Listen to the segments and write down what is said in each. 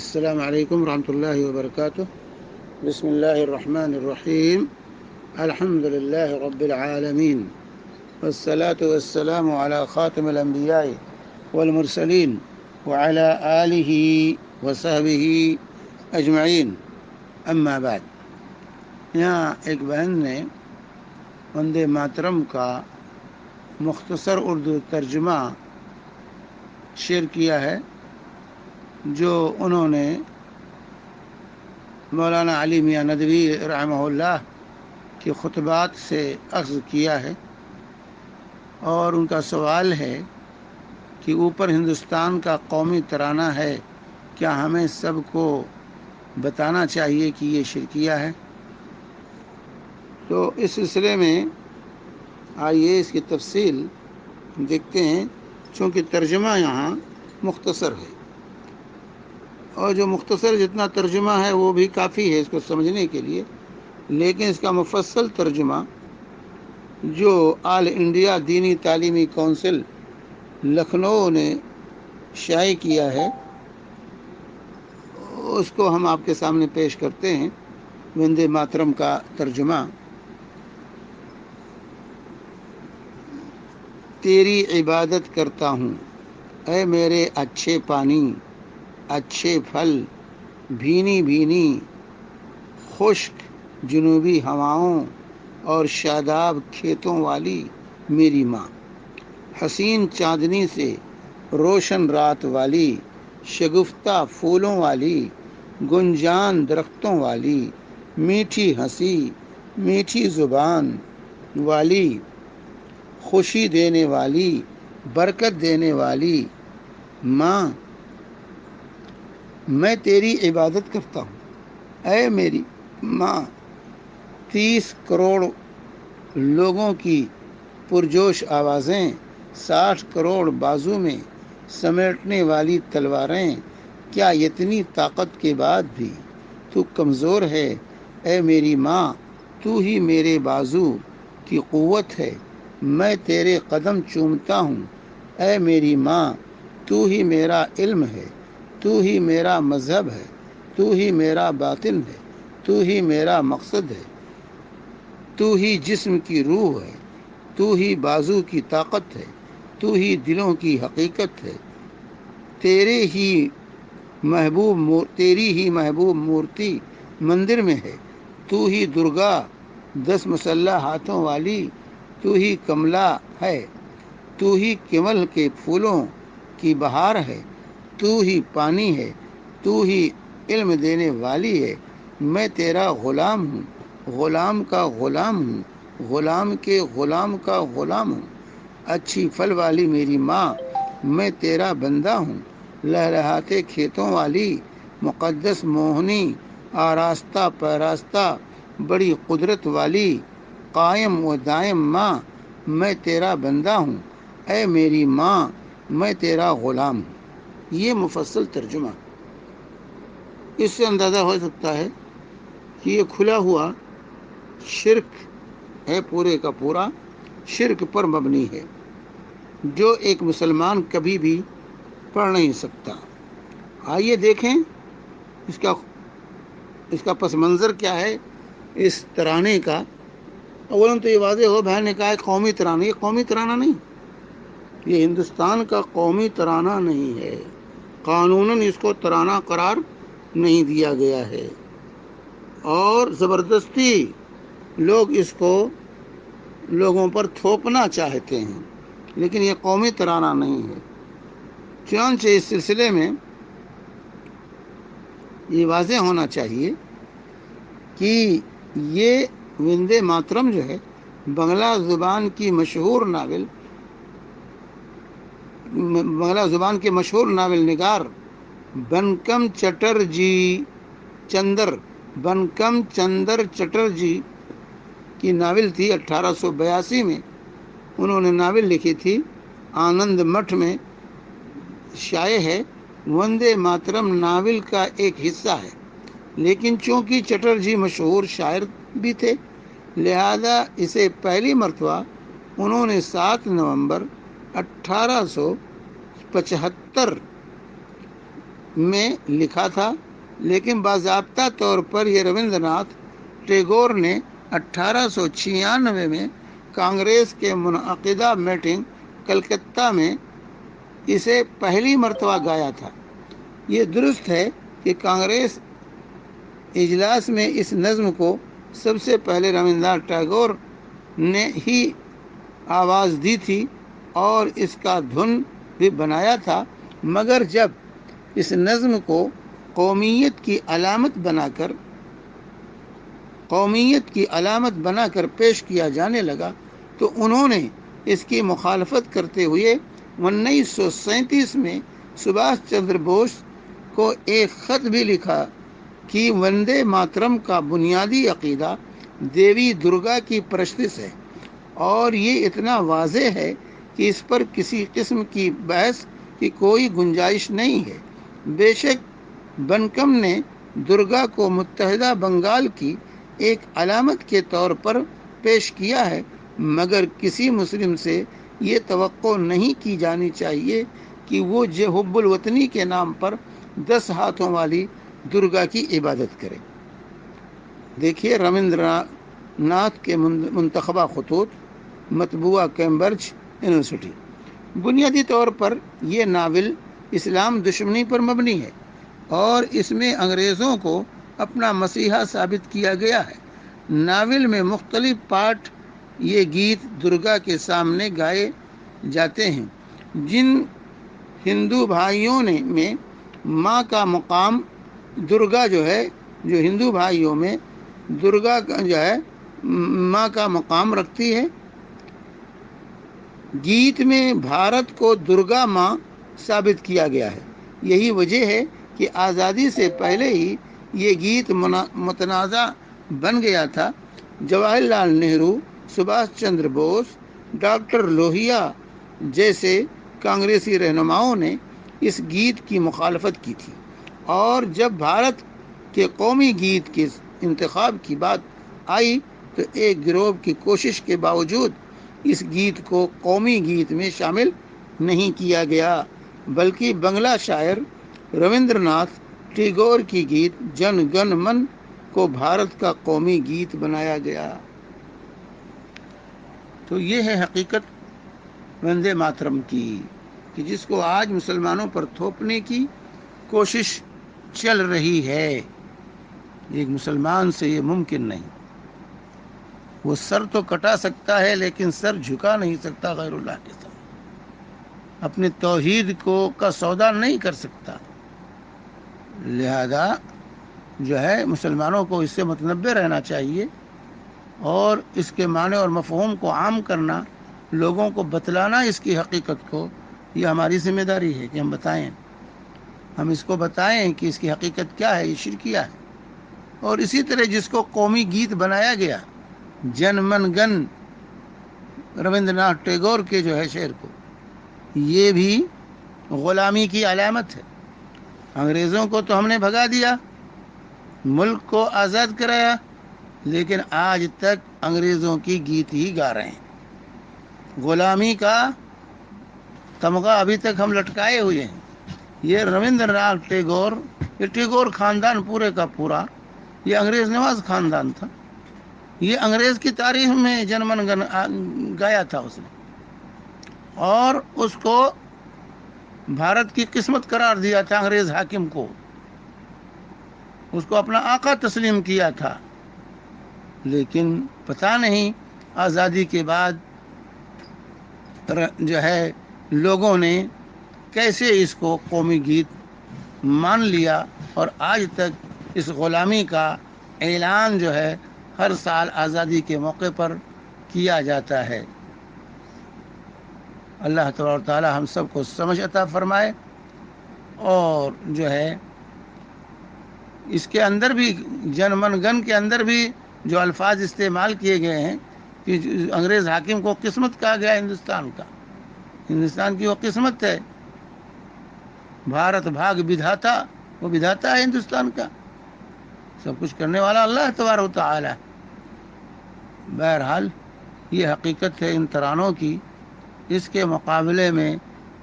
السلام علیکم ورحمۃ اللہ وبرکاتہ۔ بسم اللہ الرحمن الرحیم۔ الحمد للہ رب العالمین، والصلاة والسلام علی خاتم الانبیاء والمرسلین وعلی آلہ وصحبہ اجمعین، اما بعد۔ یہاں ایک بہن نے وندے ماترم کا مختصر اردو ترجمہ شیئر کیا ہے، جو انہوں نے مولانا علی میاں ندوی رحمہ اللہ کے خطبات سے اخذ کیا ہے، اور ان کا سوال ہے کہ اوپر ہندوستان کا قومی ترانہ ہے، کیا ہمیں سب کو بتانا چاہیے کہ یہ شرکیہ ہے؟ تو اس سلسلے میں آئیے اس کی تفصیل دیکھتے ہیں، چونکہ ترجمہ یہاں مختصر ہے، اور جو مختصر جتنا ترجمہ ہے وہ بھی کافی ہے اس کو سمجھنے کے لیے، لیکن اس کا مفصل ترجمہ جو آل انڈیا دینی تعلیمی کونسل لکھنؤ نے شائع کیا ہے، اس کو ہم آپ کے سامنے پیش کرتے ہیں۔ وندے ماترم کا ترجمہ۔ تیری عبادت کرتا ہوں اے میرے اچھے پانی، اچھے پھل، بھینی بھینی خشک جنوبی ہواؤں اور شاداب کھیتوں والی میری ماں، حسین چاندنی سے روشن رات والی، شگفتہ پھولوں والی، گنجان درختوں والی، میٹھی ہنسی، میٹھی زبان والی، خوشی دینے والی، برکت دینے والی ماں، میں تیری عبادت کرتا ہوں اے میری ماں۔ 30 کروڑ لوگوں کی پرجوش آوازیں، 60 کروڑ بازو میں سمیٹنے والی تلواریں، کیا اتنی طاقت کے بعد بھی تو کمزور ہے اے میری ماں؟ تو ہی میرے بازو کی قوت ہے، میں تیرے قدم چومتا ہوں اے میری ماں۔ تو ہی میرا علم ہے، تو ہی میرا مذہب ہے، تو ہی میرا باطن ہے، تو ہی میرا مقصد ہے، تو ہی جسم کی روح ہے، تو ہی بازو کی طاقت ہے، تو ہی دلوں کی حقیقت ہے۔ تیری ہی محبوب مورتی مندر میں ہے، تو ہی درگا 10 مسلح ہاتھوں والی، تو ہی کملا ہے، تو ہی کمل کے پھولوں کی بہار ہے، تو ہی پانی ہے، تو ہی علم دینے والی ہے۔ میں تیرا غلام ہوں، غلام کا غلام ہوں، غلام کے غلام کا غلام ہوں۔ اچھی پھل والی میری ماں، میں تیرا بندہ ہوں۔ لہلہاتے کھیتوں والی، مقدس موہنی، آراستہ پیراستہ، بڑی قدرت والی، قائم و دائم ماں، میں تیرا بندہ ہوں اے میری ماں، میں تیرا غلام ہوں۔ یہ مفصل ترجمہ۔ اس سے اندازہ ہو سکتا ہے کہ یہ کھلا ہوا شرک ہے، پورے کا پورا شرک پر مبنی ہے، جو ایک مسلمان کبھی بھی پڑھ نہیں سکتا۔ آئیے دیکھیں اس کا پس منظر کیا ہے اس ترانے کا۔ اولاً تو یہ واضح ہو، بہن نے کہا ہے قومی ترانہ، یہ قومی ترانہ نہیں، یہ ہندوستان کا قومی ترانہ نہیں ہے، قانوناً اس کو ترانہ قرار نہیں دیا گیا ہے، اور زبردستی لوگ اس کو لوگوں پر تھوپنا چاہتے ہیں، لیکن یہ قومی ترانہ نہیں ہے۔ چنانچہ اس سلسلے میں یہ واضح ہونا چاہیے کہ یہ وندے ماترم جو ہے بنگلہ زبان کے مشہور ناول نگار بنکم چندر چٹرجی کی ناول تھی۔ 1882 میں انہوں نے ناول لکھی تھی، آنند مٹھ میں شائع ہے۔ وندے ماترم ناول کا ایک حصہ ہے، لیکن چونکہ چٹرجی مشہور شاعر بھی تھے، لہذا اسے پہلی مرتبہ انہوں نے 7 نومبر 1875 میں لکھا تھا، لیکن باضابطہ طور پر یہ رویندر ناتھ ٹیگور نے 1896 میں کانگریس کے منعقدہ میٹنگ کلکتہ میں اسے پہلی مرتبہ گایا تھا۔ یہ درست ہے کہ کانگریس اجلاس میں اس نظم کو سب سے پہلے رویندر ناتھ ٹیگور نے ہی آواز دی تھی اور اس کا دھن بھی بنایا تھا، مگر جب اس نظم کو قومیت کی علامت بنا کر پیش کیا جانے لگا تو انہوں نے اس کی مخالفت کرتے ہوئے 1937 میں سبھاش چندر بوس کو ایک خط بھی لکھا کہ وندے ماترم کا بنیادی عقیدہ دیوی درگا کی پرستش ہے اور یہ اتنا واضح ہے کہ اس پر کسی قسم کی بحث کی کوئی گنجائش نہیں ہے۔ بے شک بنکم نے درگا کو متحدہ بنگال کی ایک علامت کے طور پر پیش کیا ہے، مگر کسی مسلم سے یہ توقع نہیں کی جانی چاہیے کہ وہ حب الوطنی کے نام پر 10 ہاتھوں والی درگا کی عبادت کرے۔ دیکھیے رویندر ناتھ کے منتخبہ خطوط، مطبوعہ کیمبرج یونیورسٹی۔ بنیادی طور پر یہ ناول اسلام دشمنی پر مبنی ہے اور اس میں انگریزوں کو اپنا مسیحا ثابت کیا گیا ہے۔ ناول میں مختلف پارٹ یہ گیت درگا کے سامنے گائے جاتے ہیں۔ جن ہندو بھائیوں میں ماں کا مقام درگا جو ہندو بھائیوں میں درگا ماں کا مقام رکھتی ہے، گیت میں بھارت کو درگا ماں ثابت کیا گیا ہے۔ یہی وجہ ہے کہ آزادی سے پہلے ہی یہ گیت متنازع بن گیا تھا۔ جواہر لال نہرو، سبھاش چندر بوس، ڈاکٹر لوہیا جیسے کانگریسی رہنماؤں نے اس گیت کی مخالفت کی تھی، اور جب بھارت کے قومی گیت کے انتخاب کی بات آئی تو ایک گروہ کی کوشش کے باوجود اس گیت کو قومی گیت میں شامل نہیں کیا گیا، بلکہ بنگلہ شاعر رویندر ناتھ ٹیگور کی گیت جن گن من کو بھارت کا قومی گیت بنایا گیا۔ تو یہ ہے حقیقت وندے ماترم کی، کہ جس کو آج مسلمانوں پر تھوپنے کی کوشش چل رہی ہے۔ ایک مسلمان سے یہ ممکن نہیں۔ وہ سر تو کٹا سکتا ہے لیکن سر جھکا نہیں سکتا غیر اللہ کے سامنے، اپنے توحید کا سودا نہیں کر سکتا۔ لہذا مسلمانوں کو اس سے متنبع رہنا چاہیے اور اس کے معنی اور مفہوم کو عام کرنا، لوگوں کو بتلانا اس کی حقیقت کو، یہ ہماری ذمہ داری ہے کہ ہم اس کو بتائیں کہ اس کی حقیقت کیا ہے، یہ شرکیہ ہے۔ اور اسی طرح جس کو قومی گیت بنایا گیا، جن من گن رویندر ناتھ ٹیگور کے شعر کو، یہ بھی غلامی کی علامت ہے۔ انگریزوں کو تو ہم نے بھگا دیا، ملک کو آزاد کرایا، لیکن آج تک انگریزوں کی گیت ہی گا رہے ہیں۔ غلامی کا تمغہ ابھی تک ہم لٹکائے ہوئے ہیں۔ یہ رویندر ناتھ ٹیگور، یہ ٹیگور خاندان پورے کا پورا یہ انگریز نواز خاندان تھا۔ یہ انگریز کی تاریخ میں جن من گن گایا تھا اس نے، اور اس کو بھارت کی قسمت قرار دیا تھا۔ انگریز حاکم کو اس کو اپنا آقا تسلیم کیا تھا، لیکن پتہ نہیں آزادی کے بعد لوگوں نے کیسے اس کو قومی گیت مان لیا، اور آج تک اس غلامی کا اعلان ہر سال آزادی کے موقع پر کیا جاتا ہے۔ اللہ تبارک و تعالی ہم سب کو سمجھ عطا فرمائے، اور اس کے اندر بھی جن من گن کے اندر بھی جو الفاظ استعمال کیے گئے ہیں کہ انگریز حاکم کو قسمت کہا گیا ہندوستان کی وہ قسمت ہے۔ بھارت بھاگ بدھاتا، وہ بدھاتا ہے ہندوستان کا، سب کچھ کرنے والا اللہ تبارک و تعالی۔ بہرحال یہ حقیقت ہے ان ترانوں کی۔ اس کے مقابلے میں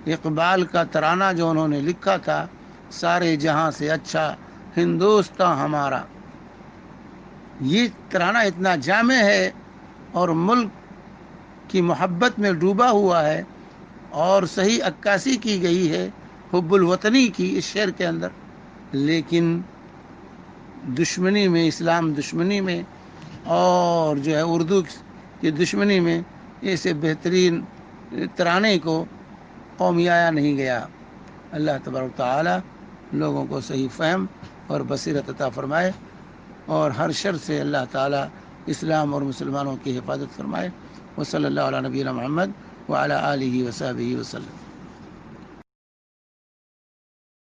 اقبال کا ترانہ جو انہوں نے لکھا تھا، سارے جہاں سے اچھا ہندوستاں ہمارا. یہ ترانہ اتنا جامع ہے اور ملک کی محبت میں ڈوبا ہوا ہے، اور صحیح عکاسی کی گئی ہے حب الوطنی کی اس شعر کے اندر. لیکن دشمنی میں، اسلام دشمنی میں اور جو ہے اردو کی دشمنی میں ایسے بہترین ترانے کو قومیایا نہیں گیا. اللہ تبارک و تعالی لوگوں کو صحیح فہم اور بصیرت عطا فرمائے، اور ہر شر سے اللہ تعالی اسلام اور مسلمانوں کی حفاظت فرمائے. وصلی اللہ علیہ نبینا محمد وعلی آلہ وصحبہ وسلم.